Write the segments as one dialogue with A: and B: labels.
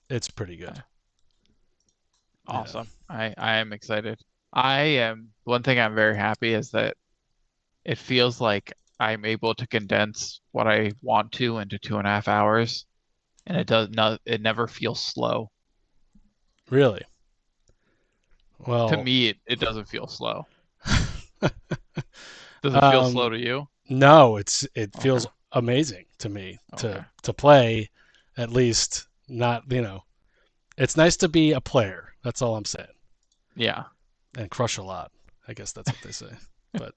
A: It's pretty good. Yeah.
B: Awesome. I am excited. I am one thing I'm very happy is that it feels like I'm able to condense what I want to into 2.5 hours, and it never feels slow.
A: Really?
B: To
A: Well,
B: me, it doesn't feel slow. Does it feel slow
A: um,
B: to you?
A: no, it
B: Okay.
A: feels amazing to me
B: Okay.
A: to play. At least not, it's nice to be a player. That's all I'm saying.
B: Yeah.
A: And crush a lot. I guess that's what they say. But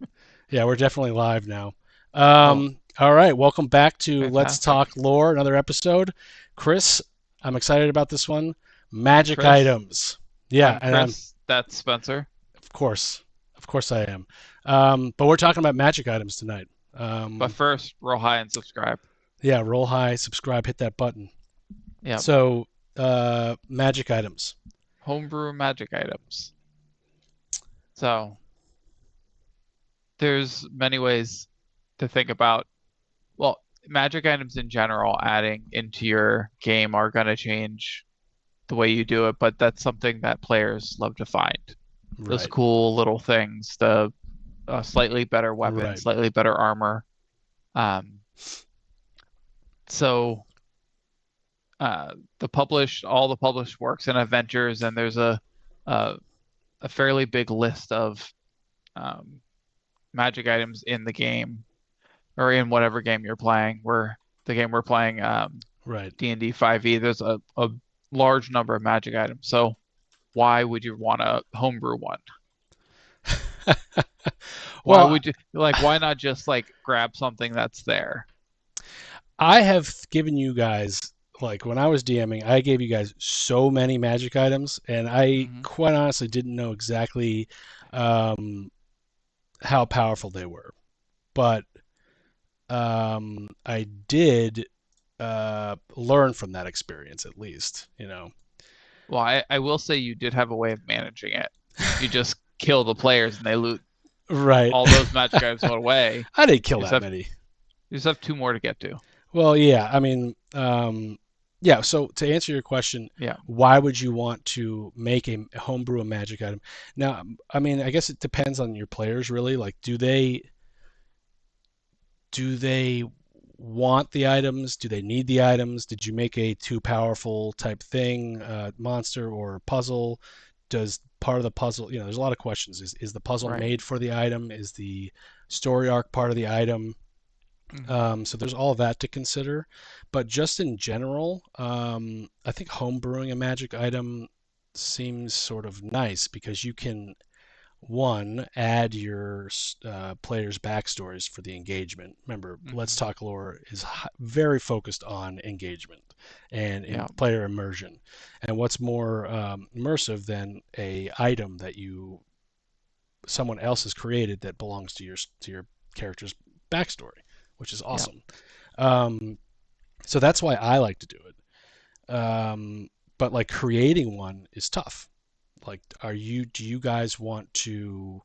A: yeah, we're definitely live now.
B: Well,
A: All right, welcome back to Let's
B: fantastic.
A: Talk Lore, another episode. Chris, I'm excited about this one. Magic
B: Chris,
A: items. Yeah,
B: I'm
A: and
B: Chris. That's Spencer.
A: of course, of course I am. But we're talking about magic items tonight.
B: But first, roll high and subscribe.
A: Yeah, roll high, subscribe, hit that button.
B: Yep.
A: So, magic items.
B: Homebrew magic items. So there's many ways to think about. Well, magic items in general, adding into your game are going to change the way you do it, but that's something that players love to find. Those
A: Right,
B: cool little things, the slightly better weapon,
A: right,
B: slightly better armor. Um, so all the published works and adventures, and there's a, a fairly big list of um, magic items in the game or in whatever game you're playing. The game we're playing,
A: right.
B: D&D 5e, there's a large number of magic items. So why would you want to homebrew one? Why
A: Well,
B: would you like why not just like grab something that's there?
A: I have given you guys, like when I was DMing, I gave you guys so many magic items, and I
B: Hmm.
A: quite honestly didn't know exactly um, how powerful they were. But I did learn from that experience, at least.
B: Well, I will say you did have a way of managing it. You just kill the players and they loot
A: Right.
B: all those magic items went away.
A: I didn't kill
B: You just
A: that
B: have
A: many.
B: you just have two more to get to.
A: Well, yeah, I mean, yeah, so to answer your question,
B: Yeah.
A: why would you want to make a homebrew a magic item? Now, I mean, I guess it depends on your players really. Like, do they want the items? Do they need the items? Did you make a too powerful type thing, monster or puzzle? Does part of the puzzle, there's a lot of questions. Is the puzzle
B: Right.
A: made for the item? Is the story arc part of the item?
B: Hmm.
A: So there's all that to consider. But just in general, I think home brewing a magic item seems sort of nice because you can, one, add your players' backstories for the engagement. Remember, Let's
B: Hmm.
A: Talk Lore is very focused on engagement and in
B: Yeah.
A: player immersion. And what's more immersive than a item that someone else has created that belongs to your character's backstory, which is
B: Yeah.
A: awesome. Um, so that's why I like to do it. But like creating one is tough. Like, do you guys want to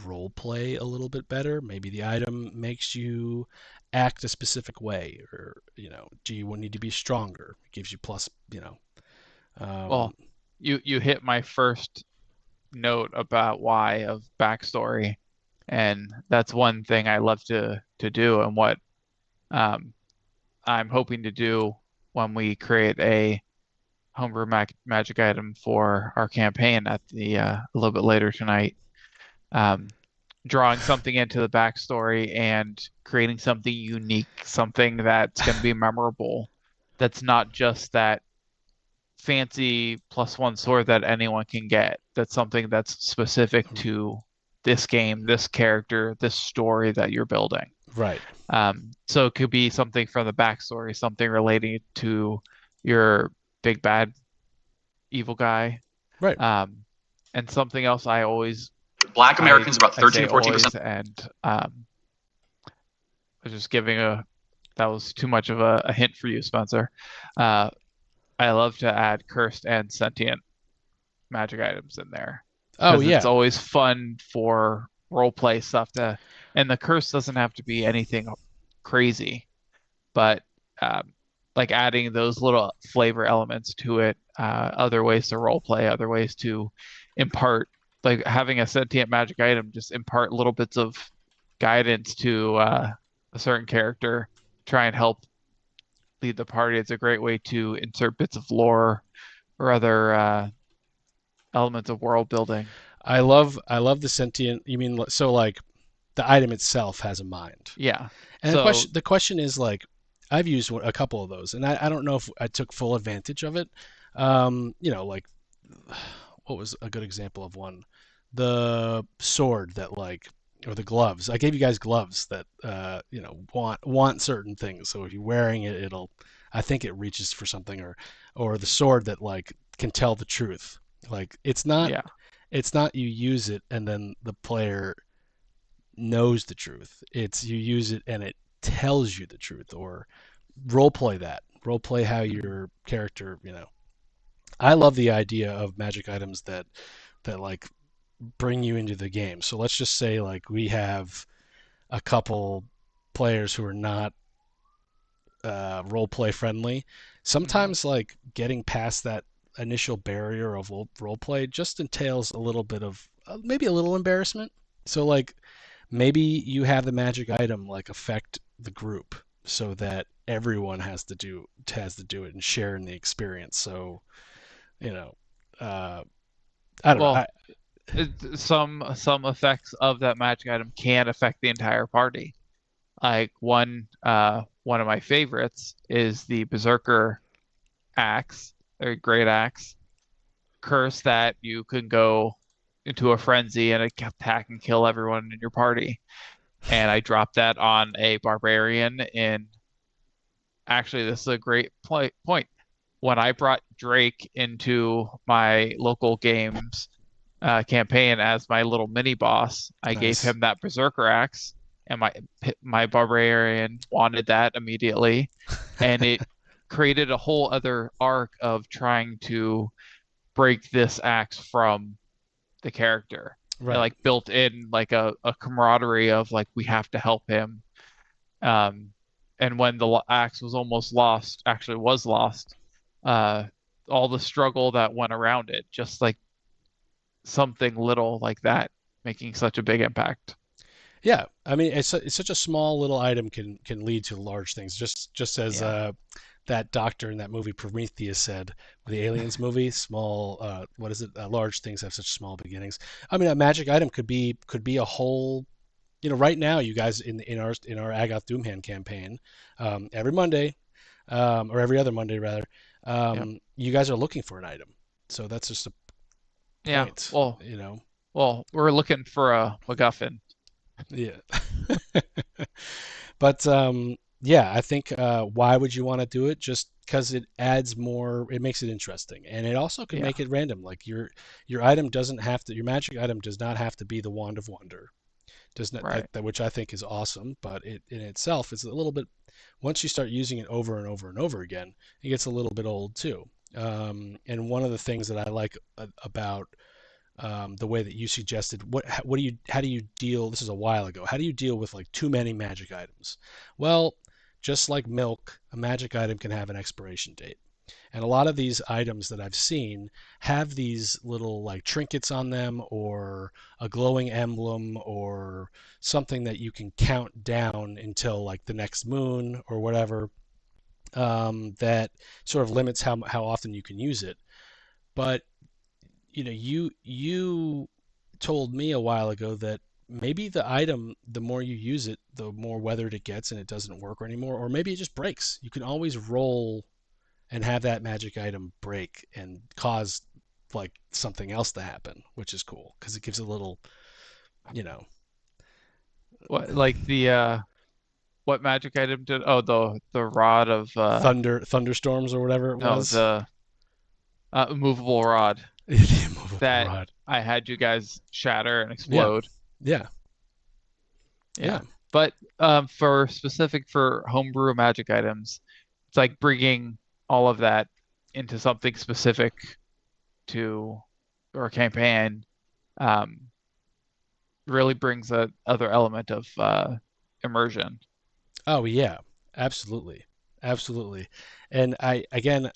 A: role play a little bit better? Maybe the item makes you act a specific way, or do you need to be stronger? It gives you plus. Um,
B: Well, you hit my first note about why of backstory, and that's one thing I love to do, and what um, I'm hoping to do when we create a homebrew magic item for our campaign at the a little bit later tonight. Um, Drawing something into the backstory and creating something unique, something that's going to be memorable. That's not just that fancy +1 sword that anyone can get. That's something that's specific to this game, this character, this story that you're building.
A: right,
B: So it could be something from the backstory, something relating to your big bad evil guy,
A: right.
B: um, and something else
C: Black
B: I
C: Americans about
B: I
C: 13
B: say
C: to 14%.
B: always, and I was just giving a that was too much of a hint for you, Spencer. Uh, I love to add cursed and sentient magic items in there
A: Oh
B: because it's
A: yeah,
B: always fun for role play stuff and the curse doesn't have to be anything crazy, but um, like adding those little flavor elements to it, other ways to role play, other ways to impart, like having a sentient magic item, just impart little bits of guidance to a certain character, try and help lead the party. It's a great way to insert bits of lore or other elements of world building.
A: I love the sentient. You mean so like the item itself has a mind?
B: Yeah.
A: And
B: So,
A: the question is like, I've used a couple of those, and I don't know if I took full advantage of it. Like what was a good example of one? The sword that like, or the gloves. I gave you guys gloves that want certain things. So if you're wearing it, it'll. I think it reaches for something, or the sword that like can tell the truth. Like
B: yeah.
A: it's not you use it and then the player knows the truth. It's you use it and it tells you the truth, or role play that. Role play how
B: Mhm.
A: your character, I love the idea of magic items that like bring you into the game. So let's just say like we have a couple players who are not role play friendly.
B: Mhm.
A: Sometimes like getting past that initial barrier of role play just entails a little bit of maybe a little embarrassment. So like maybe you have the magic item like affect the group so that everyone has to do it and share in the experience. So you know, uh, I don't know.
B: Well, some effects of that magic item can affect the entire party. Like one of my favorites is the Berserker axe, or great axe curse that you can go into a frenzy and attack and kill everyone in your party. And I dropped that on a barbarian in, actually, this is a great point. When I brought Drake into my local games campaign as my little mini boss, I gave
A: Nice.
B: him that Berserker axe, and my barbarian wanted that immediately, and it created a whole other arc of trying to break this axe from the character. It
A: Right.
B: like built in like a camaraderie of like we have to help him. Um, and when the axe was almost lost, actually was lost, uh, all the struggle that went around it, just like something little like that, making such a big impact.
A: Yeah, I mean, it's such a small little item can lead to large things. Just as
B: Yeah,
A: that doctor in that movie Prometheus said, the Aliens movie, small what is it? Large things have such small beginnings. I mean, a magic item could be a whole. Right now, you guys in our Agoth Doomhand campaign, every Monday, or every other Monday rather,
B: yeah,
A: you guys are looking for an item. So that's just a
B: yeah.
A: point,
B: Well, we're looking for a MacGuffin.
A: Yeah. But yeah, I think why would you want to do it? Just because it adds more, it makes it interesting, and it also can
B: Yeah,
A: make it random. Like your item doesn't have to, your magic item does not have to be the Wand of Wonder. Does not
B: right.
A: that which I think is awesome, but it in itself is a little bit. Once you start using it over and over and over again, it gets a little bit old too. And one of the things that I like about the way that you suggested. How do you deal? This is a while ago. How do you deal with like too many magic items? Well, just like milk, a magic item can have an expiration date. And a lot of these items that I've seen have these little like trinkets on them, or a glowing emblem, or something that you can count down until like the next moon or whatever, that sort of limits how often you can use it. But you told me a while ago that maybe the item, the more you use it, the more weathered it gets and it doesn't work anymore, or maybe it just breaks. You can always roll and have that magic item break and cause like something else to happen, which is cool because it gives a little, you know,
B: What like the what magic item did? Oh, the rod of
A: thunderstorms or whatever it
B: no,
A: was.
B: the immovable rod
A: The immovable
B: that
A: rod.
B: I had you guys shatter and
A: Yeah,
B: explode.
A: yeah, yeah.
B: Yeah. But for specific for homebrew magic items, it's like bringing all of that into something specific to or campaign, um, really brings a other element of immersion.
A: Oh yeah, absolutely, absolutely. And I again,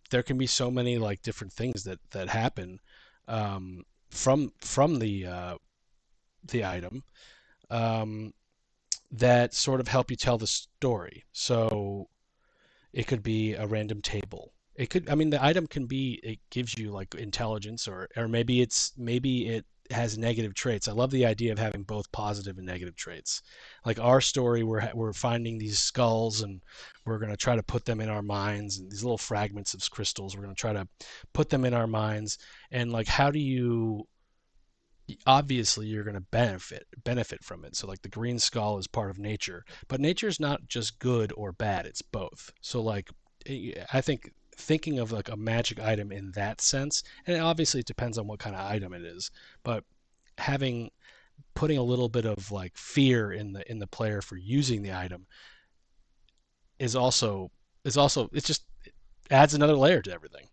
A: there can be so many like different things that happen from the item um, that sort of help you tell the story. So it could be a random table. It could, I mean, the item can be, it gives you like intelligence, or maybe it has negative traits. I love the idea of having both positive and negative traits. Like our story, we're finding these skulls and we're going to try to put them in our minds, and these little fragments of crystals. We're going to try to put them in our minds. And like, how do you, obviously you're going to benefit from it. So like the green skull is part of nature, but nature is not just good or bad, it's both. So like I think thinking of like a magic item in that sense, and obviously it depends on what kind of item it is, but having putting a little bit of like fear in the player for using the item is also it's just it adds another layer to everything.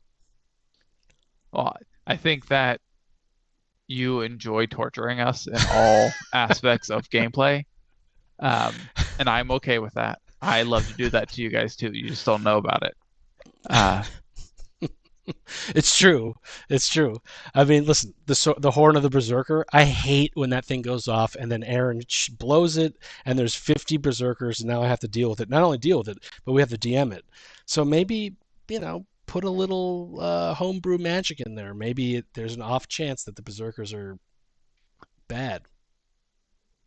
B: Well, I think that you enjoy torturing us in all aspects of gameplay, and I'm okay with that. I love to do that to you guys too. You just don't know about it. Uh,
A: It's true. It's true. I mean, listen, the horn of the berserker. I hate when that thing goes off and then Aaron blows it, and there's 50 berserkers, and now I have to deal with it. Not only deal with it, but we have to DM it. So maybe put a little homebrew magic in there. Maybe there's an off chance that the berserkers are bad.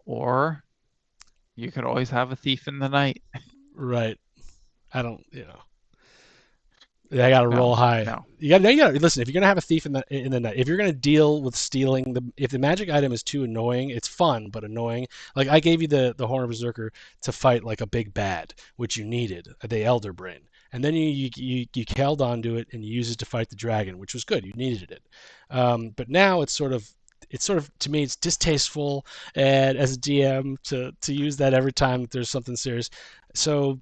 B: or you could always have a thief in the night.
A: Right. I don't. I got to roll
B: No,
A: high.
B: no.
A: You got to listen. If you're gonna have a thief in the night, if you're gonna deal with stealing if the magic item is too annoying, it's fun but annoying. Like I gave you the Horn of Berserker to fight like a big bad, which you needed, the Elder Brain, and then you held onto it and you used it to fight the dragon, which was good. You needed it, but now it's sort of to me it's distasteful and as a DM to use that every time that there's something serious. So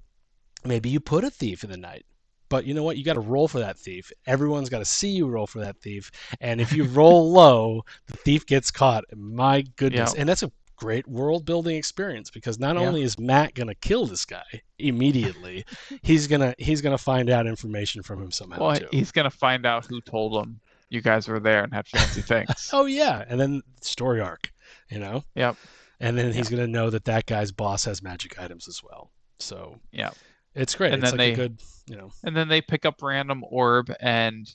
A: maybe you put a thief in the night. But you know what? You got to roll for that thief. Everyone's got to see you roll for that thief. And if you roll low, the thief gets caught. My goodness.
B: Yeah,
A: And that's a great world building experience because not
B: yeah.
A: only is Matt going to kill this guy immediately, he's going to find out information from him somehow
B: Well,
A: too.
B: he's gonna find out who told him you guys were there and had fancy things.
A: Oh yeah, and then story arc, you know?
B: Yep,
A: And then he's
B: yep,
A: going to know that that guy's boss has magic items as well. So,
B: yep.
A: it's great.
B: And
A: It's
B: then
A: like a
B: they
A: good, you know.
B: and then they pick up random orb and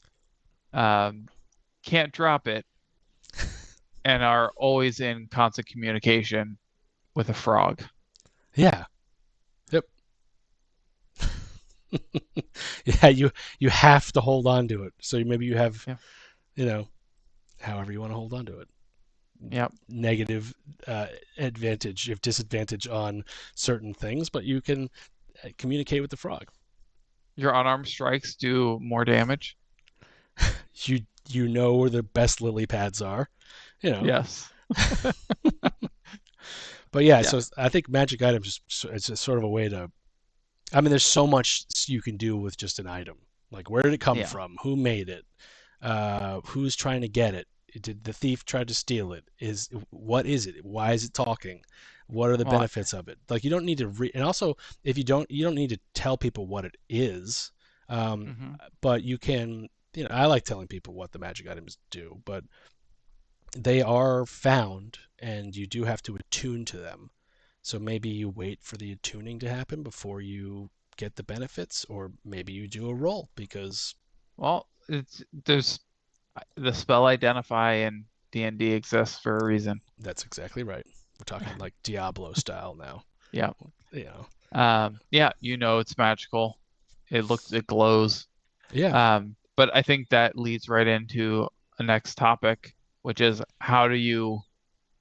B: um, can't drop it and are always in constant communication with a frog.
A: Yeah. Yep. Yeah, you have to hold on to it. So maybe you have,
B: Yeah,
A: you know, however you want to hold on to it.
B: yep.
A: Negative advantage, you have disadvantage on certain things, but you can communicate with the frog.
B: Your unarmed strikes do more damage.
A: You know where the best lily pads are, you know.
B: Yes.
A: But yeah,
B: Yeah.
A: so I think magic items it's a sort of a way to. I mean, there's so much you can do with just an item. Like, where did it come
B: Yeah.
A: from? Who made it? Who's trying to get it? Did the thief try to steal it? What is it? Why is it talking? What are the
B: Well,
A: benefits of it? Like you don't need to and also if you don't need to tell people what it is, um,
B: hmm
A: but you can. I like telling people what the magic items do, but they are found, and you do have to attune to them. So maybe you wait for the attuning to happen before you get the benefits, or maybe you do a roll because
B: well, it's there's the spell identify in D&D exists for a reason.
A: that's exactly right. We're talking like Diablo style now.
B: Yeah.
A: You know.
B: Yeah, it's magical. It glows.
A: Yeah,
B: But I think that leads right into a next topic, which is how do you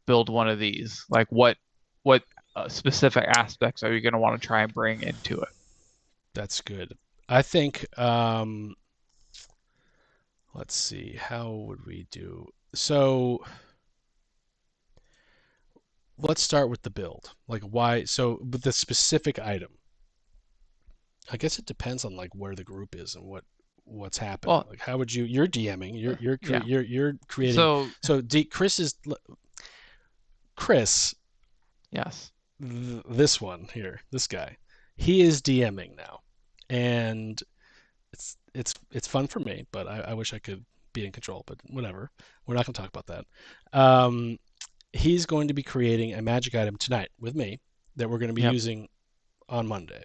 B: build one of these? Like what specific aspects are you going to want to try and bring into it?
A: that's good. I think let's see, how would we do? So let's start with the build. Like why so with the specific item. I guess it depends on like where the group is and what's happening.
B: Well,
A: Like how would you're DMing,
B: yeah.
A: you're creating.
B: So,
A: So Chris,
B: yes.
A: this one here, this guy. he is DMing now, and it's fun for me, but I wish I could be in control. But whatever, we're not going to talk about that. He's going to be creating a magic item tonight with me that we're going to be
B: Yep.
A: using on Monday.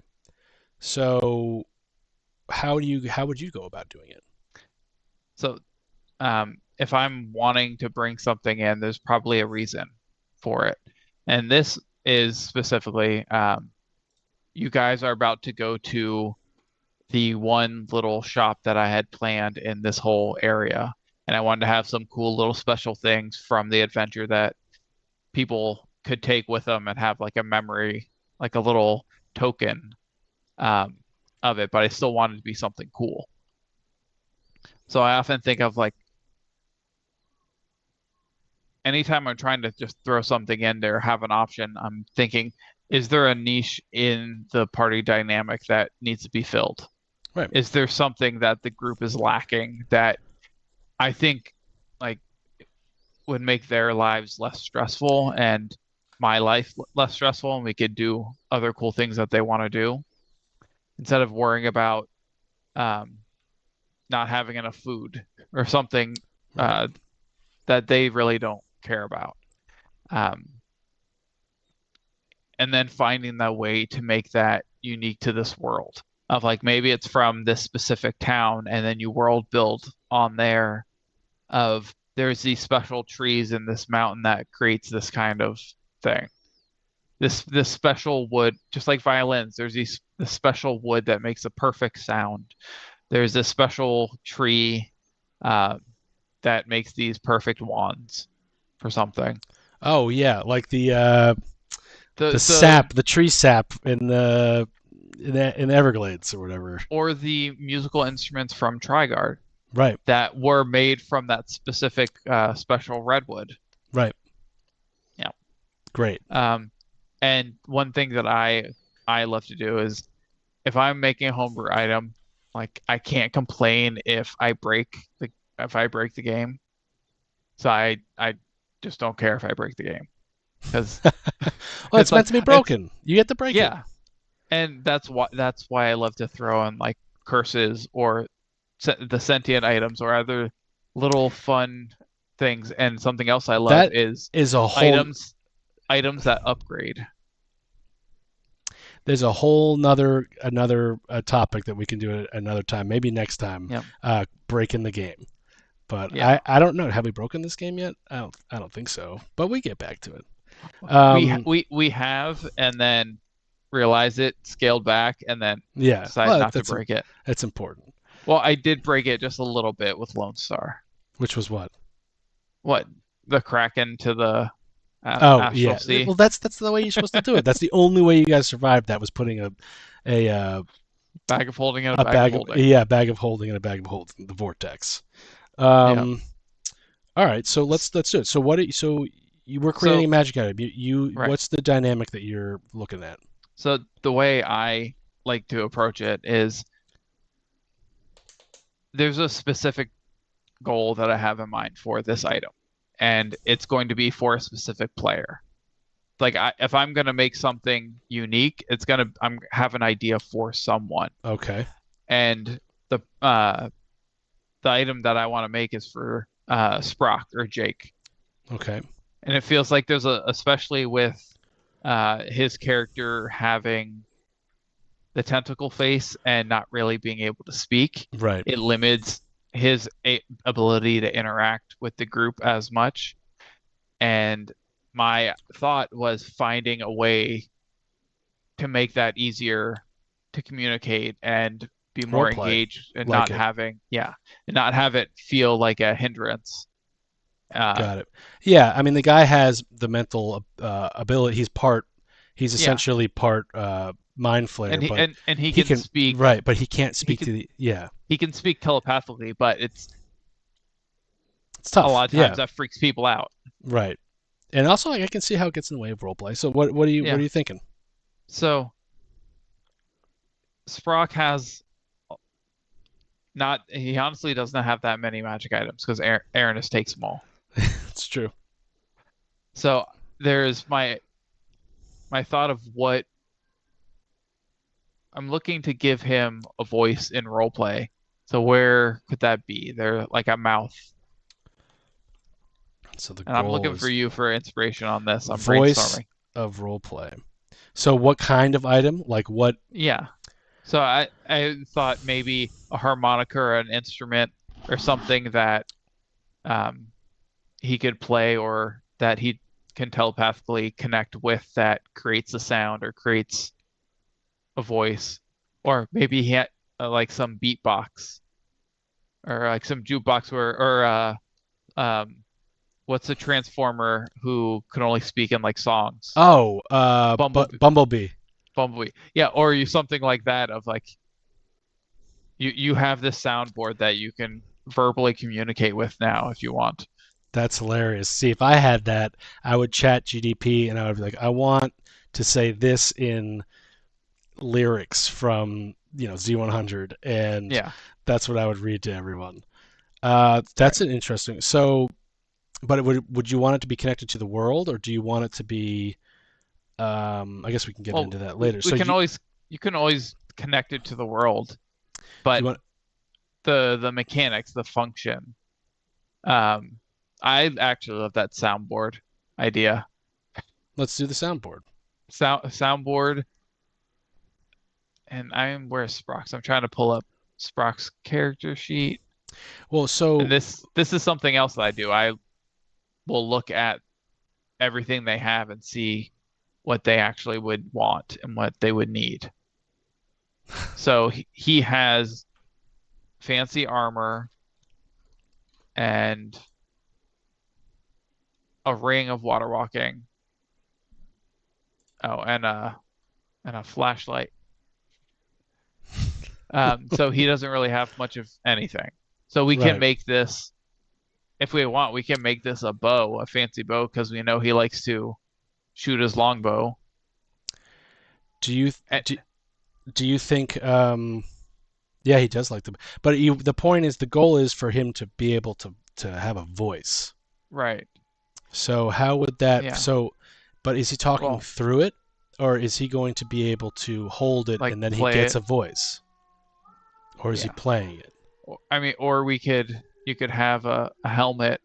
A: So how would you go about doing it?
B: So, if I'm wanting to bring something in, there's probably a reason for it. And this is specifically, you guys are about to go to the one little shop that I had planned in this whole area. And I wanted to have some cool little special things from the adventure that people could take with them and have like a memory, like a little token um, of it, but I still wanted to be something cool. So I often think of like anytime I'm trying to just throw something in there, have an option, I'm thinking, is there a niche in the party dynamic that needs to be filled?
A: Right.
B: Is there something that the group is lacking that I think like would make their lives less stressful and my life less stressful, and we could do other cool things that they want to do instead of worrying about um, not having enough food or something
A: Right.
B: uh, that they really don't care about. Um, and then finding that way to make that unique to this world of like maybe it's from this specific town and then you world build on there of there's these special trees in this mountain that creates this kind of thing. This special wood, just like violins, there's this special wood that makes a perfect sound. There's this special tree uh, that makes these perfect wands for something.
A: Oh yeah, like the
B: The
A: sap, the tree sap in the Everglades or whatever.
B: or the musical instruments from Trigard
A: Right.
B: that were made from that specific special redwood.
A: Right.
B: Yeah.
A: Great.
B: Um, and one thing that I love to do is if I'm making a homebrew item, like I can't complain if I break the game. So I just don't care if I break the game because
A: Well, it's meant
B: like
A: to be
B: it's
A: broken. You get to break it.
B: yeah, and that's why I love to throw in like curses or the sentient items or other little fun things. And something else I love
A: That
B: is
A: is a whole.
B: items that upgrade.
A: There's a whole another topic that we can do at another time. Maybe next time.
B: Yeah,
A: Breaking the game. But
B: yeah.
A: I don't know. Have we broken this game yet? I don't think so. But we get back to it.
B: We
A: Um,
B: we have and then realize it, scaled back, and then
A: yeah.
B: decide
A: Well,
B: not to break it.
A: that's important.
B: Well, I did break it just a little bit with Lone Star.
A: Which was what?
B: What? The Kraken to the
A: Oh
B: Astral
A: yeah.
B: Sea.
A: Well, that's the way you're supposed to do it. That's the only way you guys survived. That was putting a
B: Bag of holding and a
A: a
B: bag of
A: bag of
B: holding.
A: yeah, bag of holding and a bag of holding, the vortex.
B: Yeah.
A: Um, all right, so let's do it. So you were creating
B: So
A: a magic item. You
B: right.
A: what's the dynamic that you're looking at?
B: So the way I like to approach it is there's a specific goal that I have in mind for this item, and it's going to be for a specific player. Like if I'm gonna make something unique, I'm have an idea for someone,
A: Okay.
B: and the item that I want to make is for Sprock or Jake,
A: Okay.
B: and it feels like there's especially with his character having the tentacle face and not really being able to speak,
A: Right.
B: it limits his ability to interact with the group as much. And my thought was finding a way to make that easier to communicate and be
A: Role
B: more
A: play.
B: engaged and
A: Like
B: not
A: it.
B: have it feel like a hindrance.
A: Got it. Yeah, I mean the guy has the mental ability. He's
B: Yeah,
A: essentially part mind
B: and
A: flayer,
B: he
A: but
B: and he
A: he
B: can
A: can
B: speak.
A: right, but he can't
B: He
A: speak to
B: can
A: the yeah.
B: he can speak telepathically, but
A: It's
B: a
A: tough.
B: lot of times
A: Yeah.
B: that freaks people out.
A: Right. And also like, I can see how it gets in the way of role play. So what are you what are
B: Yeah.
A: you thinking?
B: So Sprock has not. He honestly doesn't have that many magic items because Aaron takes them all.
A: It's true.
B: So there's my thought of what I'm looking to give him a voice in roleplay. So where could that be? There, like a mouth.
A: So the
B: And I'm
A: goal
B: looking for
A: is
B: you for inspiration on this. I'm
A: voice
B: brainstorming.
A: of role play. So what kind of item? Like what?
B: Yeah. So I thought maybe a harmonica or an instrument or something that um he could play or that he can telepathically connect with that creates a sound or creates a voice. Or maybe he had like some beatbox or like some jukebox where or um what's a transformer who can only speak in like songs?
A: Oh,
B: Bumblebee.
A: Bumblebee.
B: Bumblebee. Yeah, or you something like that of like you have this soundboard that you can verbally communicate with now if you want.
A: That's hilarious. See, if I had that, I would chat GDP and I would be like, I want to say this in lyrics from, Z100, and
B: Yeah,
A: that's what I would read to everyone.
B: right.
A: That's an interesting. So, but would you want it to be connected to the world, or do you want it to be? I guess we can get
B: Well,
A: into that
B: we,
A: later.
B: we
A: So
B: can always you can always connect it to the world,
A: do you
B: but
A: want?
B: the mechanics, the function. Um, I actually love that soundboard idea.
A: Let's do the soundboard.
B: Soundboard, and where's Sprox? I'm trying to pull up Sprox character sheet.
A: Well,
B: And
A: so
B: this is something else that I do. I will look at everything they have and see what they actually would want and what they would need. So he has fancy armor and a ring of water walking. Oh, and a flashlight. So he doesn't really have much of anything. So we can
A: right.
B: make this, if we want, we can make this a bow, a fancy bow, because we know he likes to shoot his longbow.
A: Do you
B: And,
A: do, do you think? Yeah, he does like them. But the point is, the goal is for him to be able to have a voice.
B: right.
A: So how would that?
B: Yeah.
A: So, but is he talking
B: Well,
A: through it, or is he going to be able to hold it
B: like
A: and then he
B: play
A: gets
B: it.
A: a voice, or is he
B: Yeah.
A: playing it?
B: I mean, or you could have a helmet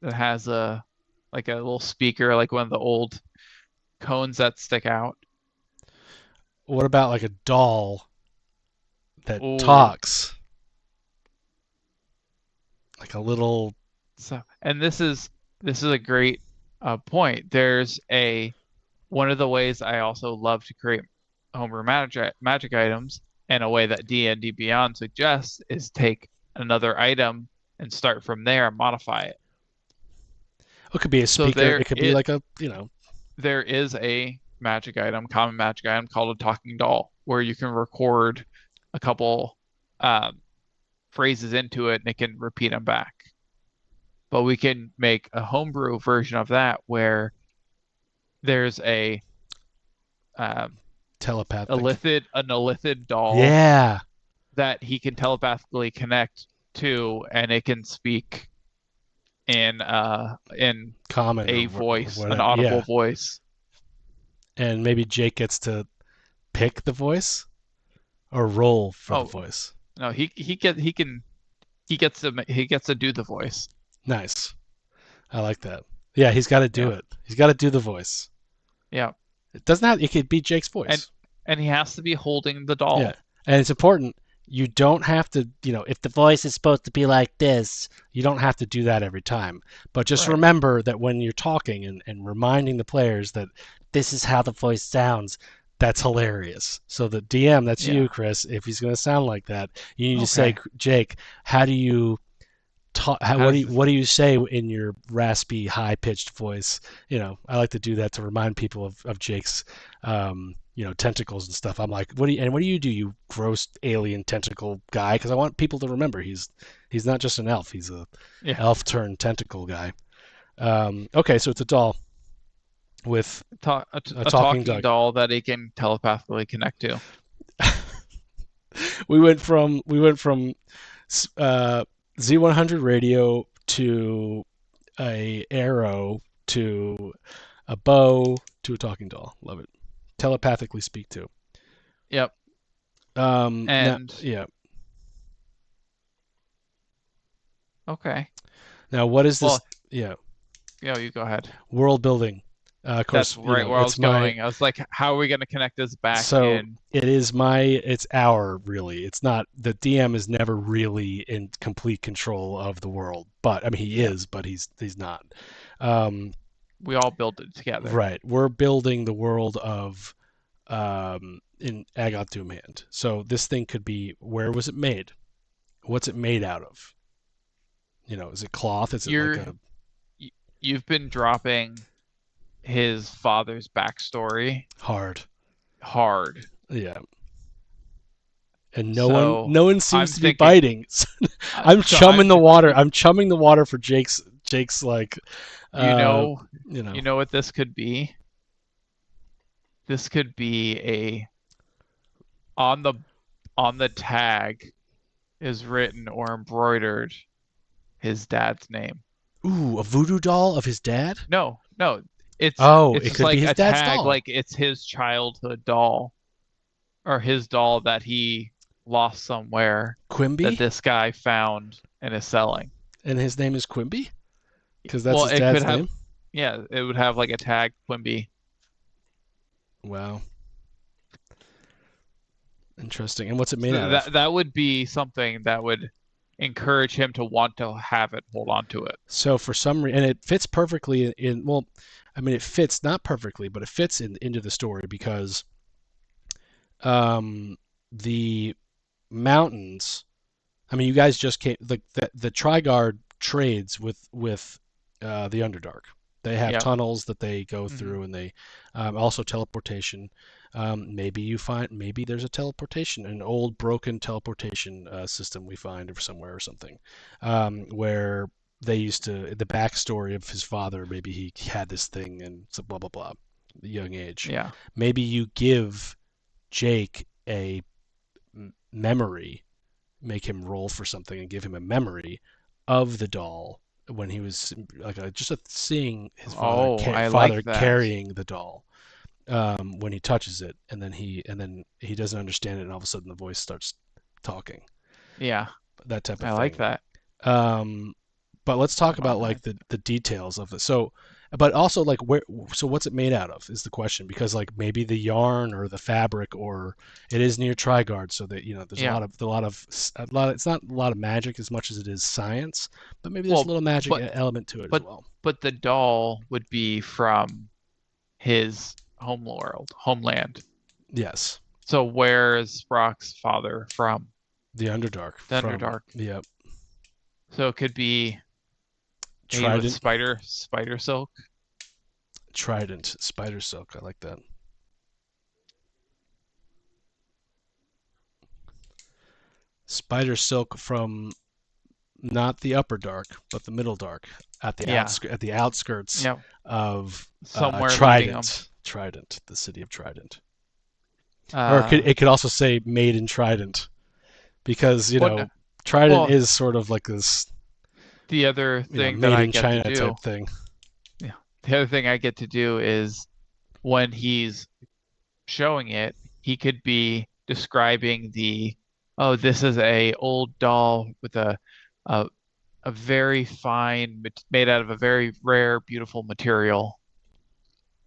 B: that has a like a little speaker, like one of the old cones that stick out.
A: What about like a doll that
B: Oh,
A: talks, like a little?
B: so and this is a great point. There's a one of the ways I also love to create homebrew magic items, and a way that D&D Beyond suggests is take another item and start from there and modify it.
A: It could be a
B: So
A: speaker. It could be like a.
B: there is a magic item, common magic item called a talking doll, where you can record a couple um, phrases into it and it can repeat them back. But we can make a homebrew version of that where there's um,
A: Telepathic.
B: an illithid doll
A: Yeah,
B: that he can telepathically connect to, and it can speak in
A: common or
B: a voice, an
A: whatever.
B: audible
A: Yeah,
B: voice.
A: and maybe Jake gets to pick the voice or roll for the
B: Oh
A: voice.
B: no, he gets to do the voice.
A: Nice. I like that. Yeah, he's got to do
B: Yeah,
A: it. He's got to do the voice.
B: yeah,
A: It doesn't have. It could be Jake's
B: and
A: voice.
B: he has to be holding the
A: Yeah,
B: doll.
A: and it's important. You don't have to. If the voice is supposed to be like this, you don't have to do that every time. But just
B: Right.
A: remember that when you're talking and reminding the players that this is how the voice sounds, that's hilarious. So the DM, that's
B: Yeah.
A: you, Chris. If he's going to sound like that, you need to say,
B: Okay.
A: Jake, how do you talk,
B: How does this?
A: what do you say in your raspy, high pitched voice? I like to do that to remind people of Jake's, tentacles and stuff. I'm like, what do you do, you gross alien tentacle guy? Because I want people to remember he's not just an elf. He's a
B: Yeah.
A: elf turned tentacle guy. Okay, so it's a doll with a
B: A
A: talking
B: talking
A: dog.
B: doll that he can telepathically connect to.
A: We went from uh, Z100 radio to a arrow to a bow to a talking doll. Love it. Telepathically speak to.
B: Yep.
A: Now,
B: And
A: yeah.
B: okay,
A: Now, what is this?
B: well,
A: Yeah,
B: you go ahead.
A: world building. Of
B: That's
A: course,
B: right where I
A: it's
B: was
A: my.
B: going. I was like, how are we going to connect this back
A: So
B: in?
A: it is my. It's our really. It's not the DM is never really in complete control of the world, but I mean he
B: Yeah,
A: is, but he's not. Um,
B: we all built it together.
A: right. We're building the world of in Agoth Doomhand. So this thing could be where was it made? What's it made out of? Is it cloth? Is it like
B: You're
A: a
B: y- you've been dropping his father's backstory
A: hard?
B: hard.
A: Yeah. And no one
B: So
A: no one
B: I'm
A: seems to be
B: thinking,
A: biting. I'm
B: so
A: chumming
B: I'm
A: the water.
B: thinking,
A: I'm chumming the water for Jake's like
B: you
A: uh
B: know,
A: you know.
B: you know what this could be? This could be a on the on the tag is written or embroidered his dad's name.
A: Ooh, a voodoo doll of his dad?
B: No, no,
A: Oh,
B: it's
A: it
B: just
A: could be
B: like
A: his
B: a
A: dad's
B: tag,
A: doll.
B: like it's his childhood doll or his doll that he lost somewhere that
A: Quimby?
B: this guy found and is selling.
A: And his name is Quimby? Because that's
B: Well,
A: his
B: it could
A: dad's
B: have,
A: name?
B: yeah, it would have like a tag Quimby.
A: Wow. Interesting. And what's it made
B: So
A: out of?
B: that would be something that would encourage him to want to have it, hold on to it.
A: So for some reason, and it fits perfectly well, I mean, it fits not perfectly, but it fits into the story because the mountains. I mean, you guys just came. The Trigard trades with the Underdark. They have
B: Yeah.
A: tunnels that they go
B: Hmm.
A: through, and they also teleportation. Maybe there's a teleportation, an old broken teleportation system we find or somewhere or something, where they used to the backstory of his father. Maybe he had this thing and so blah blah blah, the young age.
B: Yeah.
A: Maybe you give Jake a memory, make him roll for something and give him a memory of the doll when he was like seeing his
B: Oh, I
A: father
B: like that.
A: carrying the doll when he touches it, and then he doesn't understand it, and all of a sudden the voice starts talking,
B: Yeah,
A: that type of
B: I like
A: thing.
B: that.
A: Um, but let's talk
B: Hold
A: about
B: on.
A: like the details of it. So, but also like where, so what's it made out of is the question, because like maybe the yarn or the fabric, or it is near Trigard, so that there's
B: Yeah.
A: a lot. It's not a lot of magic as much as it is science, but maybe there's a
B: Well,
A: little magic
B: but
A: element to it as
B: but
A: well.
B: but the doll would be from his homeland.
A: Yes,
B: So where is Brock's father from?
A: the Underdark
B: The
A: from
B: Underdark. So it could be made with
A: Trident,
B: spider silk.
A: Trident, Spider Silk. I like that. Spider Silk from not the upper dark, but the middle dark,
B: Yeah.
A: at the outskirts
B: Yeah.
A: of
B: Somewhere leading them.
A: Trident, the city of Trident. Or
B: Uh,
A: it could also say made in Trident, because
B: what? No,
A: Trident
B: well,
A: is sort of like this
B: the other thing that
A: made
B: I
A: in
B: get to
A: China type
B: do,
A: thing.
B: yeah, the other thing I get to do is when he's showing it, he could be describing oh, this is a old doll with a, a very fine, made out of a very rare, beautiful material,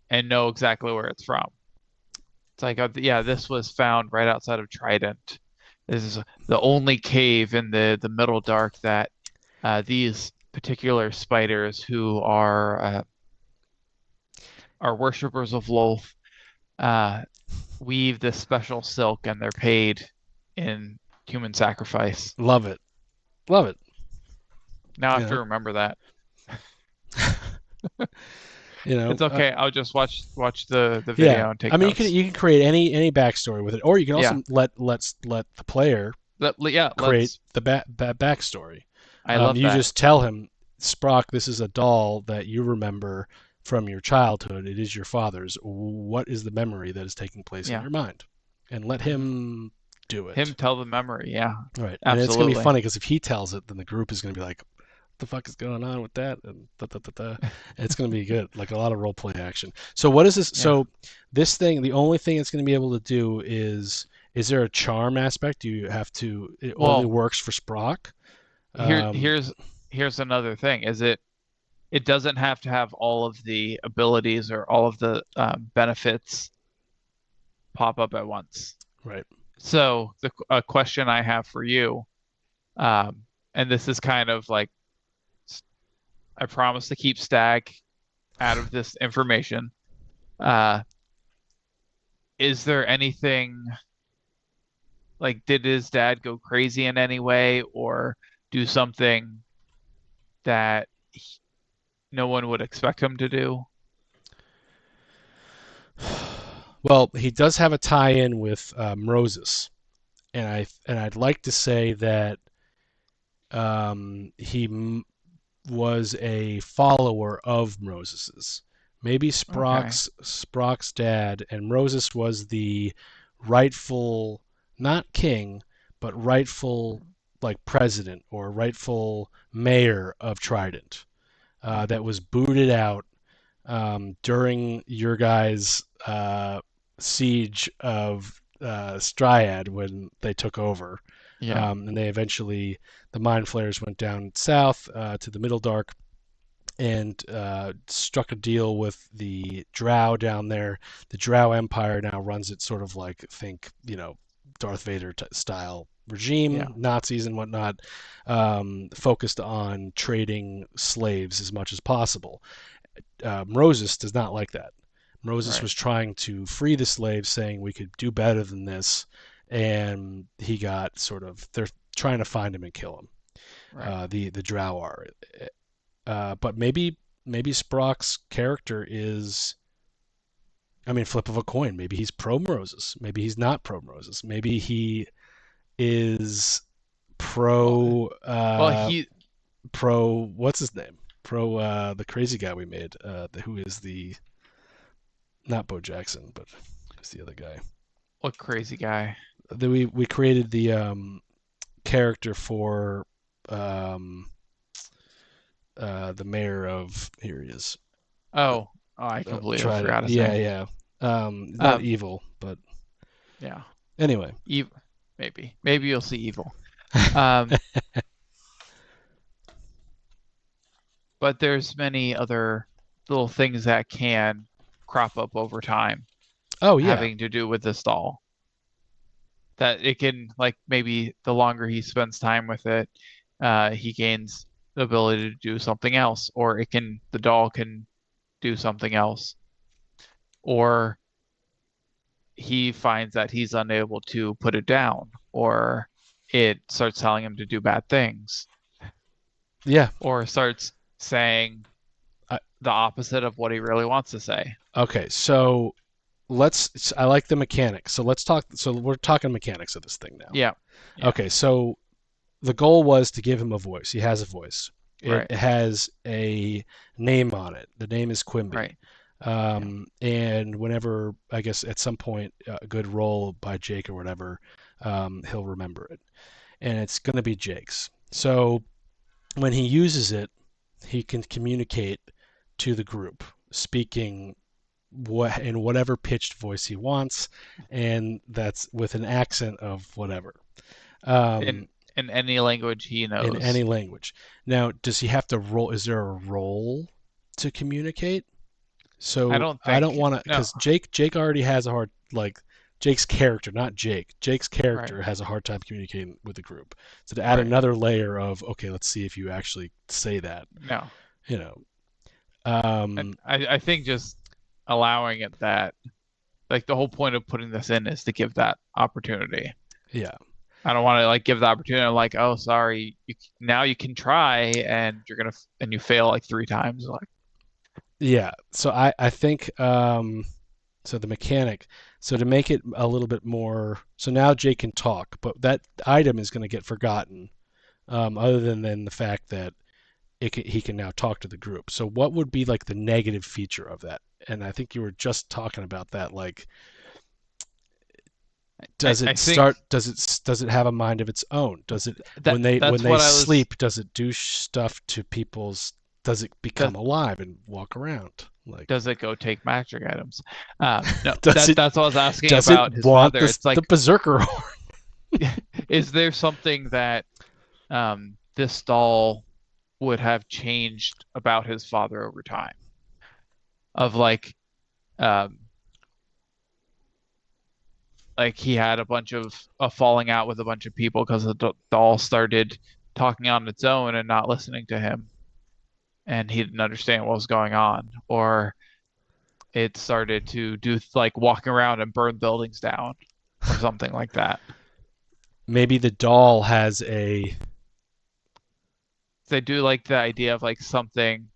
B: and know exactly where it's from. It's like, yeah, this was found right outside of Trident. This is the only cave in the Middle Dark that these particular spiders who are worshippers of Lolth uh, weave this special silk, and they're paid in human sacrifice.
A: Love it, love it.
B: Now I
A: You
B: have to
A: know,
B: remember that.
A: you know.
B: It's okay. I'll just watch the
A: Yeah,
B: video and
A: I
B: take
A: mean,
B: notes.
A: you can create any backstory with it, or you can
B: Yeah.
A: also let the player
B: Yeah,
A: create
B: let's.
A: the backstory.
B: I love
A: You
B: that.
A: just tell him, Sprock, this is a doll that you remember from your childhood. It is your father's. What is the memory that is taking place in
B: Yeah.
A: your mind? And let
B: Hmm.
A: him do
B: Him
A: it.
B: tell the memory. Yeah,
A: Right. And it's going to be
B: absolutely.
A: funny because if he tells it, then the group is going to be like, what the fuck is going on with that? And da, da, da, da. It's going to be good. Like a lot of role play action. So what is this?
B: Yeah.
A: So this thing, the only thing it's going to be able to do is Is there a charm aspect? Do you have to? It only
B: Well,
A: works for Sprock.
B: here
A: Um,
B: here's another thing. Is it doesn't have to have all of the abilities or all of the benefits pop up at once.
A: right.
B: So the a question I have for you, and this is kind of like I promise to keep Stag out of this information. Uh, is there anything like did his dad go crazy in any way or do something that no one would expect him to do?
A: Well, he does have a tie-in with Moses, and I'd like to say that he was a follower of Moses's. Maybe
B: Okay.
A: Sprock's dad, and Moses was the rightful, not king, but rightful like president or rightful mayor of Trident, that was booted out during your guys' siege of Striad when they took over.
B: Yeah.
A: And they eventually, the Mind Flayers went down south to the Middle Dark and struck a deal with the Drow down there. The Drow Empire now runs it sort of like, think, Darth Vader style
B: Yeah.
A: regime, Nazis and whatnot, focused on trading slaves as much as possible. Moses does not like that. Moses
B: Right.
A: was trying to free the slaves, saying we could do better than this, and he got sort of they're trying to find him and kill him.
B: Right.
A: The Drow are, but maybe Sprock's character is. I mean, flip of a coin. Maybe he's pro Moses. Maybe he's not pro Moses. Maybe he is
B: Well,
A: pro
B: well, he
A: pro what's his name? Pro the crazy guy we made, who is the not Bo Jackson, but who's the other guy?
B: what crazy guy.
A: We created the character for um, the mayor of here he is.
B: Oh, I completely
A: Tried it.
B: forgot his
A: Yeah,
B: name.
A: yeah. Not
B: Um,
A: evil, but
B: yeah.
A: anyway.
B: Evil. Maybe you'll see evil. Um, but there's many other little things that can crop up over time
A: Oh yeah,
B: having to do with the stall. That it can like maybe the longer he spends time with it, he gains the ability to do something else, or the doll can do something else, or he finds that he's unable to put it down, or it starts telling him to do bad things,
A: yeah.
B: or starts saying
A: I,
B: the opposite of what he really wants to say.
A: okay, so let's. I like the mechanics. So let's talk. So we're talking mechanics of this thing now.
B: Yeah, yeah,
A: Okay, so the goal was to give him a voice. He has a voice.
B: right,
A: It has a name on it. The name is Quimby.
B: right, yeah,
A: And whenever, I guess at some point, a good roll by Jake or whatever, he'll remember it. And it's going to be Jake's. So when he uses it, he can communicate to the group, speaking in whatever pitched voice he wants, and that's with an accent of whatever.
B: in
A: Um,
B: in any language he
A: in any
B: knows.
A: language. Now, does he have to roll? Is there a role to communicate?
B: I
A: So
B: don't
A: I don't
B: think
A: want to,
B: no,
A: because Jake already has a hard like Jake's character, not Jake. Jake's
B: right,
A: character has a hard time communicating with the group. So to add
B: right,
A: another layer of okay, let's see if you actually say that,
B: no.
A: you know.
B: And
A: Um,
B: I think just allowing it that like the whole point of putting this in is to give that opportunity.
A: yeah,
B: I don't want to like give the opportunity. I'm like, oh, sorry, now you can try, and and you fail like three times. Like,
A: yeah. So I think so the mechanic. So to make it a little bit more, so now Jake can talk, but that item is going to get forgotten. Other than the fact that he can now talk to the group. So what would be like the negative feature of that? And I think you were just talking about that. Like, does
B: I
A: it
B: think
A: start? Does it have a mind of its own? Does it
B: that
A: when
B: that's
A: they
B: what I was.
A: sleep? Does it do stuff to people's Does it
B: Does
A: become alive and walk around? Like,
B: does it go take magic items? No,
A: does it
B: that's what I was asking
A: does it
B: about his
A: want
B: father. It's
A: the
B: like,
A: berserker horn?
B: is there something that this doll would have changed about his father over time? Of um, like he had a bunch of a falling out with a bunch of people because the doll started talking on its own and not listening to him, and he didn't understand what was going on, or it started to do like walking around and burn buildings down, or something like that.
A: Maybe the doll has a
B: They do like the idea of like something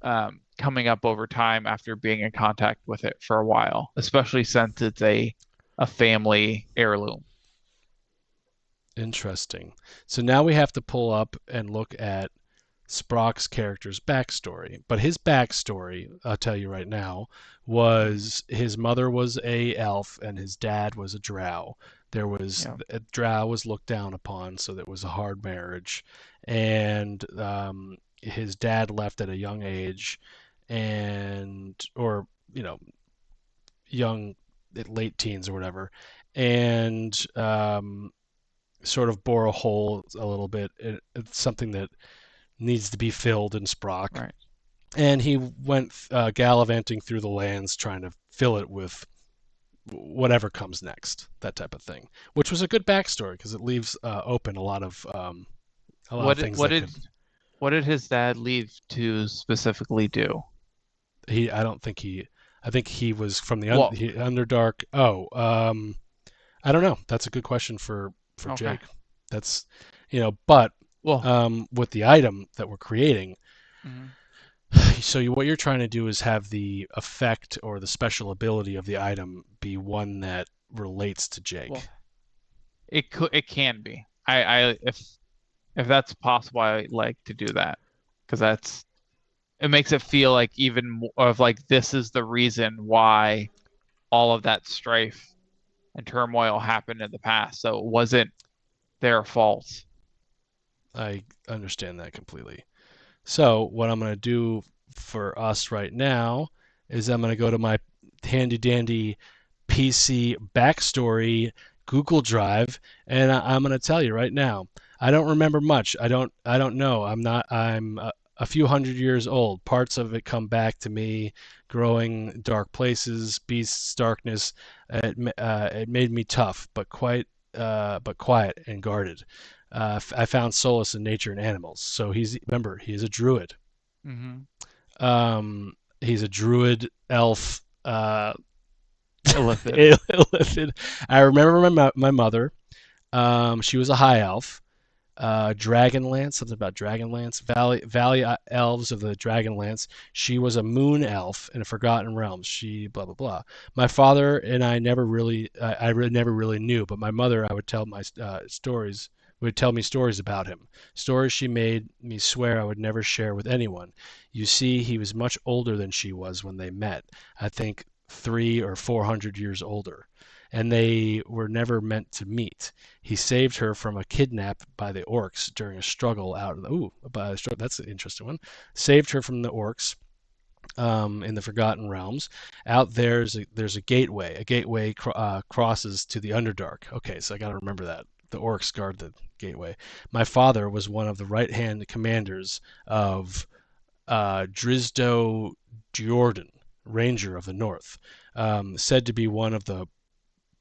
B: coming up over time after being in contact with it for a while, especially since it's a family heirloom.
A: interesting. So now we have to pull up and look at Sprock's character's backstory. But his backstory, I'll tell you right now, was his mother was a elf and his dad was a drow. There was
B: Yeah.
A: a drow was looked down upon, so that was a hard marriage, and his dad left at a young age, and or you know young late teens or whatever, and sort of bore a hole a little bit. It's something that needs to be filled in Sprock,
B: Right.
A: and he went gallivanting through the lands trying to fill it with whatever comes next, that type of thing. Which was a good backstory because it leaves open a lot of
B: What did
A: things
B: what
A: that
B: did
A: could.
B: what did his dad leave to specifically do?
A: He I don't think he I think he was from
B: Well,
A: the Underdark. Oh, I don't know. That's a good question for
B: okay.
A: Jake. That's but
B: Well,
A: with the item that we're creating,
B: mhm.
A: so what you're trying to do is have the effect or the special ability of the item be one that relates to Jake.
B: Well, it can be. I if that's possible, I like to do that because that's it makes it feel like even more of like this is the reason why all of that strife and turmoil happened in the past. So it wasn't their fault.
A: I understand that completely. So what I'm going to do for us right now is I'm going to go to my handy dandy PC backstory Google Drive, and I'm going to tell you right now. I don't remember much. I don't know. I'm a few hundred years old. Parts of it come back to me. Growing dark places, beasts, darkness. It made me tough, but quiet and guarded. I found solace in nature and animals. So remember he's a druid.
B: Hmm.
A: He's a druid elf.
B: Illithid.
A: Illithid. I remember my mother. She was a high elf. Dragonlance, something about Dragonlance. Valley elves of the Dragonlance. She was a moon elf in a Forgotten Realms. She blah blah blah. My father and I never really, I really never really knew, but my mother, I would tell my stories. Would tell me stories about him. Stories she made me swear I would never share with anyone. You see, he was much older than she was when they met. I think 300 or 400 years older, and they were never meant to meet. He saved her from a kidnap by the orcs during a struggle out of the that's an interesting one. Saved her from the orcs in the Forgotten Realms. Out there's a gateway. A gateway crosses to the Underdark. Okay, so I got to remember that. The orcs guard the gateway. My father was one of the right hand commanders of Drizdo Jordan, Ranger of the North, said to be one of the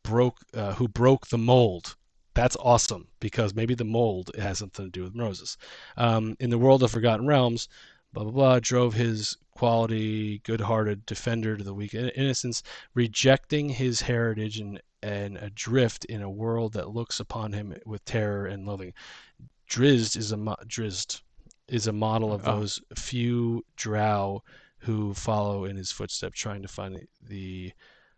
A: who broke the mold. That's awesome because maybe the mold has something to do with Moses. In the world of Forgotten Realms, blah blah blah, drove his quality, good-hearted defender to the weak innocents, rejecting his heritage and adrift in a world that looks upon him with terror and loathing. Drizzt is a model of
B: Oh,
A: those few drow who follow in his footsteps, trying to find the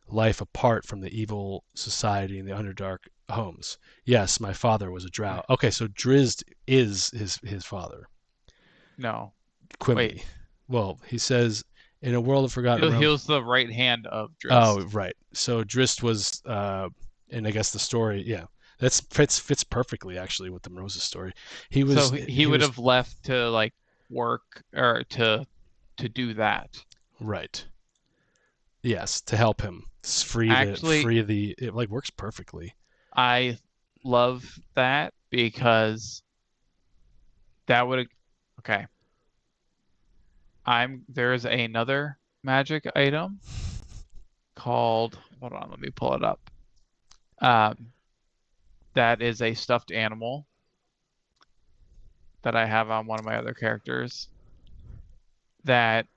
A: life apart from the evil society in the Underdark homes. Yes, my father was a drow. Okay, so Drizzt is his father,
B: no. Wait.
A: Quimby. Well, he says in a world of forgotten
B: He
A: realms.
B: was the right hand of
A: Oh,
B: Drizzt.
A: right. So Drizzt was, and I guess the story, yeah, that's fits perfectly actually with the Moses story. He
B: So
A: was
B: he would have left to like work or to do that.
A: Right. Yes, to help him
B: Actually,
A: it like works perfectly.
B: I love that because that would okay. There's another magic item called, hold on, let me pull it up. Um, that is a stuffed animal that I have on one of my other characters that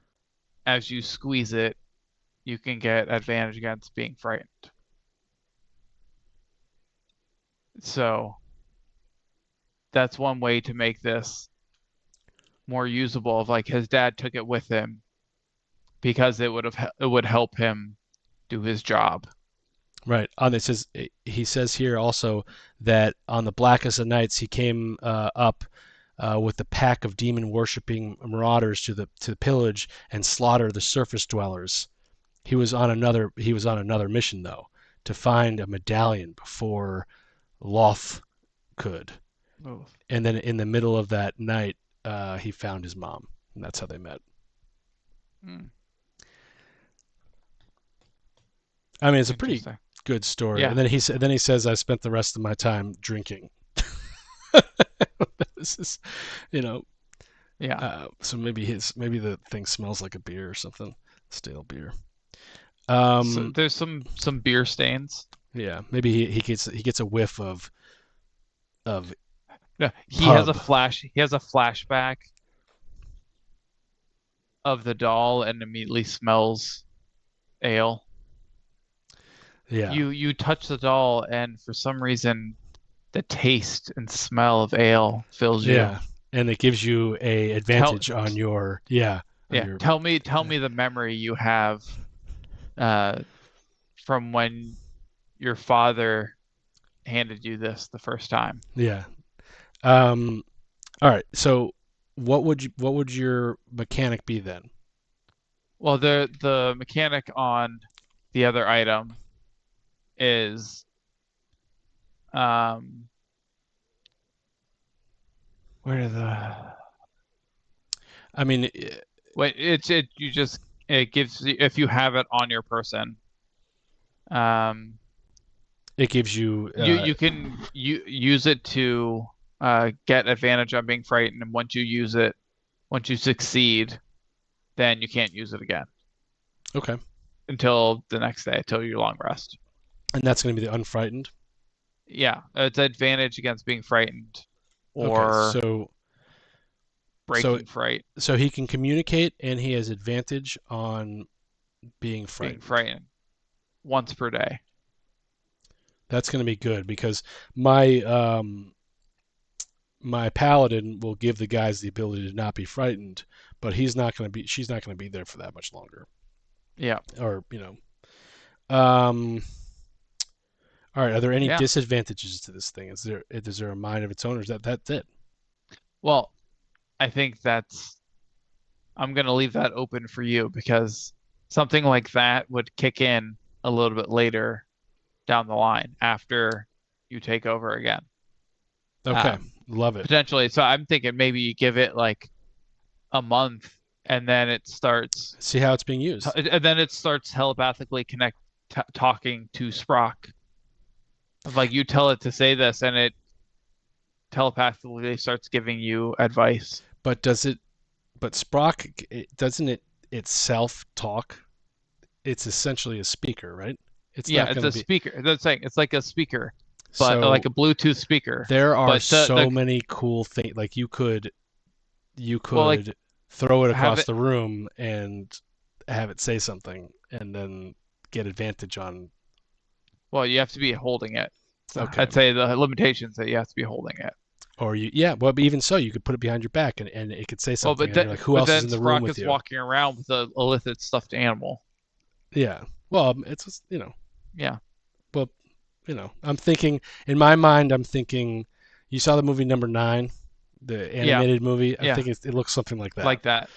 B: as you squeeze it, you can get advantage against being frightened. So that's one way to make this more usable. Of like his dad took it with him because it would help him do his job.
A: Right. On it says he says here also that on the blackest of nights he came up with a pack of demon worshipping marauders to the pillage and slaughter the surface dwellers. He was on another mission though, to find a medallion before Loth could.
B: Oh.
A: And then in the middle of that night, he found his mom, and that's how they met.
B: Hmm.
A: I mean, it's a pretty
B: Interesting.
A: good story.
B: Yeah.
A: And then he says, "I spent the rest of my time drinking." This is, you know,
B: Yeah.
A: so maybe the thing smells like a beer or something, stale beer.
B: So
A: Um,
B: there's some beer stains.
A: yeah, maybe he gets a whiff of
B: No,
A: pub.
B: he has a flashback of the doll and immediately smells ale.
A: Yeah,
B: You touch the doll and for some reason the taste and smell of ale fills you.
A: yeah, and it gives you a
B: Tell
A: advantage on your yeah on
B: yeah,
A: your
B: tell me the memory you have uh from when your father handed you this the first time.
A: yeah. Um, all right. So what would your mechanic be then?
B: Well, the mechanic on the other item is um where are the
A: I mean,
B: wait, it you just it gives you if you have it on your person, um
A: it gives you
B: you can use it to get advantage on being frightened, and once you succeed, then you can't use it again
A: okay,
B: until the next day, until your long rest.
A: and that's going to be the unfrightened.
B: Yeah, it's advantage against being frightened
A: Okay,
B: or
A: so
B: breaking fright,
A: so he can communicate and he has advantage on being
B: being
A: frightened.
B: frightened once per day.
A: That's going to be good because my my paladin will give the guys the ability to not be frightened, but she's not going to be there for that much longer.
B: Yeah,
A: Or, you know. All right, are there any
B: yeah.
A: disadvantages to this thing? Is there a mind of its own or is that's it?
B: Well, I think that's I'm gonna leave that open for you because something like that would kick in a little bit later down the line after you take over again.
A: Okay,
B: Um,
A: love it.
B: Potentially. So I'm thinking maybe you give it like a month and then
A: See how it's being used.
B: it starts telepathically talking to Sprock. Of like you tell it to say this and it telepathically starts giving you advice.
A: But does it? But Sprock, doesn't it itself talk? It's essentially a speaker, right? It's
B: Yeah,
A: not
B: it's
A: going to
B: a
A: be.
B: speaker. That's saying it's like a speaker, but like
A: So
B: a Bluetooth speaker.
A: there are
B: But
A: so many cool things. Like you
B: well, like
A: could throw it
B: have
A: across
B: it.
A: the room and have it say something, and then get advantage on.
B: Well, you have to be holding it. So
A: Okay.
B: I'd say the limitations that you have to be holding it.
A: Or yeah, well, but even so, you could put it behind your back and it could say
B: Well,
A: something, and you're like, who
B: but
A: else is
B: then
A: in the room
B: Sprock
A: with
B: is
A: you?
B: walking around with a Lithid stuffed animal.
A: Yeah. Well, it's
B: Yeah.
A: well, I'm thinking in my mind, I'm thinking, you saw the movie Number Nine, the
B: Yeah.
A: animated movie. I'm
B: Yeah.
A: thinking it looks something like that.
B: Like that.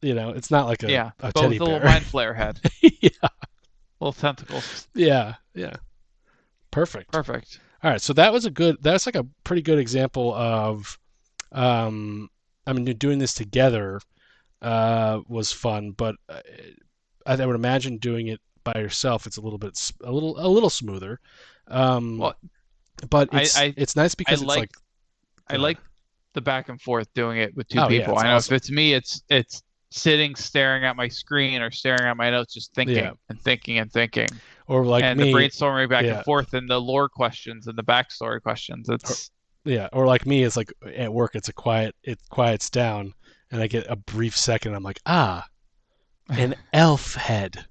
A: It's not like
B: Yeah.
A: a
B: But
A: teddy
B: with a little
A: bear.
B: mind flare head,
A: Yeah.
B: little tentacles.
A: Yeah. Yeah. Perfect.
B: Perfect.
A: All right. So that's like a pretty good example of um, I mean, doing this together was fun, but I would imagine doing it by yourself, it's a little bit a little smoother. Um,
B: Well,
A: but
B: I I
A: it's nice
B: I
A: because it's
B: like
A: like,
B: I
A: go ahead.
B: like the back and forth doing it with two
A: Oh yeah,
B: people.
A: it's
B: I know if
A: awesome.
B: it's me, it's sitting staring at my screen or staring at my notes, just
A: Yeah,
B: thinking and thinking and thinking,
A: or like
B: and the
A: me,
B: brainstorming back and
A: yeah,
B: forth and the lore questions and the backstory questions.
A: or,
B: It's
A: yeah, or like me, it's like at work, it quiets down, and I get a brief second. I'm like, an elf head.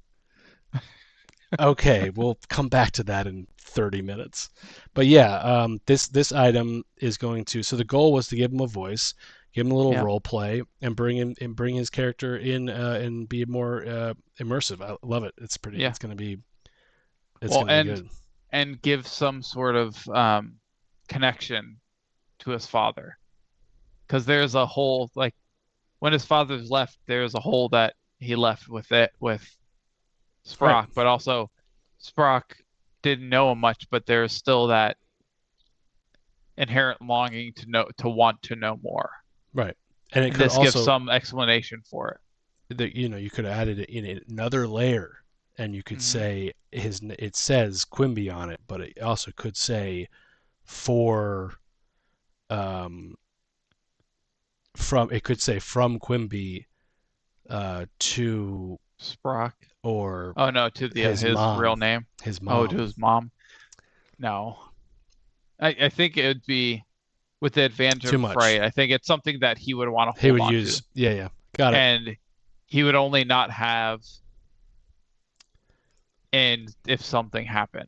A: Okay, we'll come back to that in 30 minutes. But yeah, this item is going to. So the goal was to give him a voice, give him a little
B: yeah.
A: role play, and bring his character in and be more immersive. I love it. It's pretty.
B: Yeah.
A: It's
B: Well,
A: gonna be good.
B: and give some sort of connection to his father, because there's a hole like when his father's left, there's a hole that he left with it with
A: Right,
B: Sprock, but also Sprock didn't know him much, but there's still that inherent longing to want to know more.
A: right. And it
B: And
A: could
B: this gives
A: also,
B: some explanation for it.
A: you could have added it in another layer, and you could
B: Hmm.
A: say it says Quimby on it, but it also could say for um from Quimby to
B: Sprock.
A: or
B: Oh no, to the
A: his
B: his real
A: mom.
B: name.
A: His
B: Oh, to
A: mom.
B: his mom. No. I think it would be with the advantage
A: Too
B: of
A: much.
B: fright. I think it's something that he would want to
A: He
B: hold
A: would
B: on to.
A: use. Yeah, yeah. Got it.
B: And he would only not have in if something happened.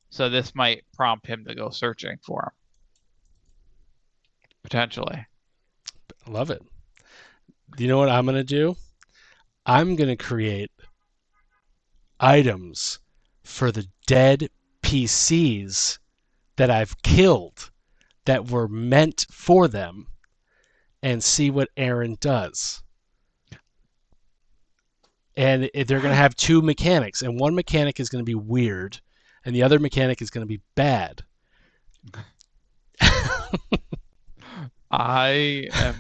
B: So this might prompt him to go searching for him, potentially.
A: Love it. Do you know what I'm gonna do? I'm gonna create items for the dead PCs that I've killed that were meant for them, and see what Aaron does. And they're going to have two mechanics, and one mechanic is going to be weird, and the other mechanic is going to be bad.
B: I am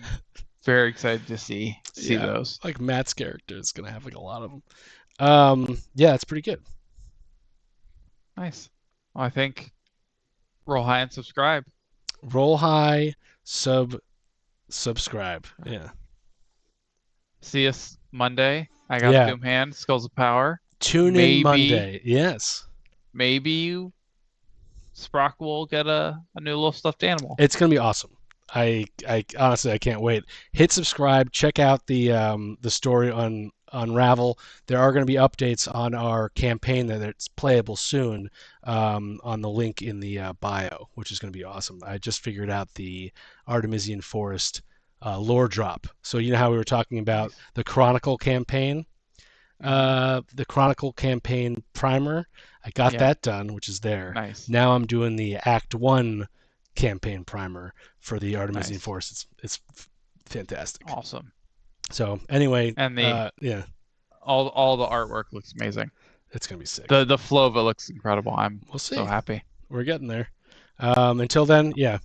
B: very excited to see
A: Yeah,
B: those.
A: like Matt's character is going to have like a lot of them. Yeah, it's pretty good.
B: Nice. Well, I think roll high and subscribe.
A: Roll high, subscribe. Yeah,
B: See us Monday. I got
A: yeah.
B: Doom Hand, Skulls of Power.
A: Tune in
B: Maybe
A: Monday. Yes,
B: maybe Sprock will get a new little stuffed animal.
A: it's going to be awesome. I honestly I can't wait. Hit subscribe. Check out the story on Unravel. There are going to be updates on our campaign that's playable soon on the link in the bio, which is going to be awesome. I just figured out the Artemisian Forest lore drop. So you know how we were talking about
B: Nice.
A: the Chronicle campaign,
B: Hmm.
A: the Chronicle campaign primer. I got
B: Yeah.
A: that done, which is there.
B: Nice.
A: Now I'm doing the Act One campaign primer for the Artemisian
B: Nice.
A: Force. It's fantastic.
B: Awesome.
A: So anyway,
B: And the
A: yeah,
B: all the artwork looks amazing.
A: it's gonna be sick.
B: The flow of it looks incredible. I'm
A: We'll
B: so
A: see.
B: happy.
A: We're getting there. Until then, yeah,